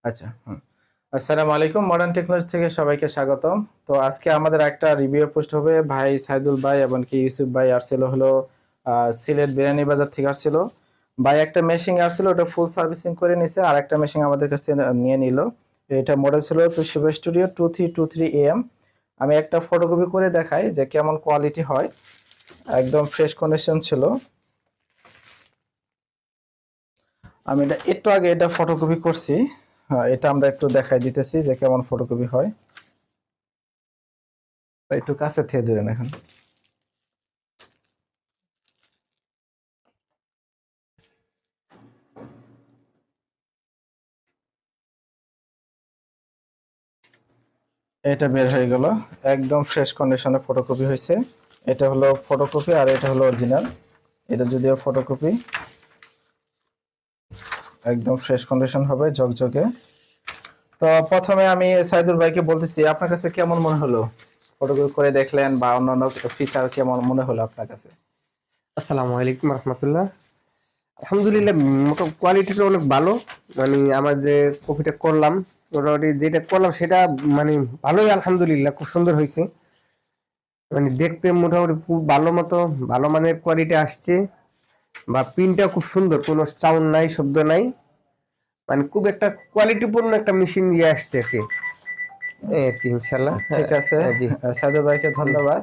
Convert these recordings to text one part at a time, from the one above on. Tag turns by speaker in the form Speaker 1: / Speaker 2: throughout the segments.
Speaker 1: আচ্ছা, হুম। আসসালামু আলাইকুম, মডার্ন টেকনোলজি থেকে সবাইকে স্বাগতম। তো আজকে আমাদের একটা রিভিউ পোস্ট হবে। ভাই সাইদুল ভাই এবং কি ইউসুফ ভাই আসছিল হলো সিলেট বিরিয়ানি বাজার থেকে আসছিল। ভাই একটা মেশিন আসছিল, ওটা ফুল সার্ভিসিং করে নিছে, আর একটা মেশিন আমাদের কাছে নিয়ে নিল। এটা মডেল ছিল তোশিবা স্টুডিও 2323 AM। আমি একটা ফটোকপি করে দেখাই যে কেমন কোয়ালিটি হয়। একদম ফ্রেশ কন্ডিশন ছিল। আমি এটা একটু আগে এটা ফটোকপি করছি। হ্যাঁ, এটা আমরা একটু দেখাই দিতেছি যে কেমন ফটোকপি হয়। একটু কাছে থেকে ধরেন এখন। এটা বের হয়ে গেল, একদম ফ্রেশ কন্ডিশনে ফটোকপি হয়েছে। এটা হলো ফটোকপি আর এটা হলো অরিজিনাল। এটা যদিও ফটোকপি, একদম ফ্রেশ কন্ডিশন হবে, ঝকঝকে। তো প্রথমে আমি সাইদুল ভাইকে বলতেছি, আপনার কাছে কেমন মনে হলো? ফটোকপি করে দেখলেন বা অন্যান্য ফিচার কেমন মনে হলো আপনার কাছে?
Speaker 2: আসসালামু আলাইকুম রহমতুল্লাহ। আলহামদুলিল্লাহ, কোয়ালিটিটা অনেক ভালো। মানে আমার যে কপিটা করলাম, মোটামুটি যেটা করলাম সেটা মানে ভালোই, আলহামদুলিল্লাহ খুব সুন্দর হয়েছে। মানে দেখতে মোটামুটি খুব ভালো মতো ভালো মানের কোয়ালিটি আসছে, বা প্রিন্টটা খুব সুন্দর, কোনো সাউন্ড নাই, শব্দ নাই। মানে খুব একটা কোয়ালিটিপূর্ণ একটা মেশিন দিয়ে আসছে আর কি। এই আর কি, ইনশাল্লাহ।
Speaker 1: ঠিক
Speaker 2: হ্যাঁ,
Speaker 1: আছে,
Speaker 2: হ্যাঁ, জি।
Speaker 1: সাইদুল ভাইকে ধন্যবাদ।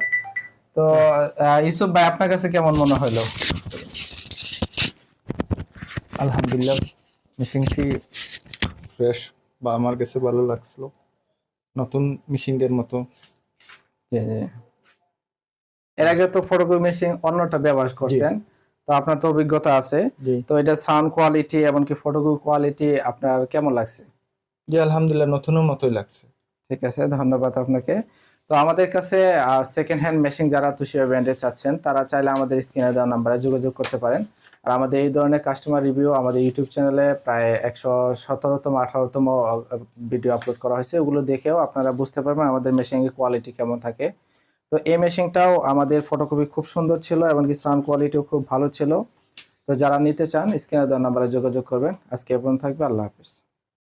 Speaker 1: তো ইউসুফ ভাই, আপনার কাছে কেমন মনে হলো?
Speaker 3: আলহামদুলিল্লাহ, মেশিনটি ফ্রেশ বা আমার কাছে ভালো লাগছিল, নতুন মেশিনদের মতো।
Speaker 1: জি, জি। এর আগে তো ফটোকপি মেশিন অন্যটা ব্যবহার
Speaker 3: জি
Speaker 1: করছেন, তো আপনার তো অভিজ্ঞতা আছে।
Speaker 3: জি
Speaker 1: তো এটা সাউন্ড কোয়ালিটি এমনকি ফটোকপি কোয়ালিটি আপনার কেমন লাগছে?
Speaker 3: জি আলহামদুলিল্লাহ, নতুনের মতোই লাগছে।
Speaker 1: ঠিক আছে, ধন্যবাদ আপনাকে। তো আমাদের কাছে সেকেন্ড হ্যান্ড মেশিন যারা তুষিয়া ব্র্যান্ডে চাচ্ছেন, তারা চাইলে আমাদের স্ক্রিনে দেওয়া নাম্বারে যোগাযোগ করতে পারেন। আর আমাদের এই ধরনের কাস্টমার রিভিউ আমাদের ইউটিউব চ্যানেলে প্রায় 117তম 18তম ভিডিও আপলোড করা হয়েছে। ওগুলো দেখেও আপনারা বুঝতে পারবেন আমাদের মেশিনের কোয়ালিটি কেমন থাকে। তো এই মেশিনটাও আমাদের ফটোকপি খুব সুন্দর ছিল, এমনকি সাউন্ড কোয়ালিটিও খুব ভালো ছিল। তো যারা নিতে চান স্ক্রিনে দেওয়া নাম্বারে যোগাযোগ করবেন। আজকে এ পর্যন্ত থাকবে, আল্লাহ হাফেজ।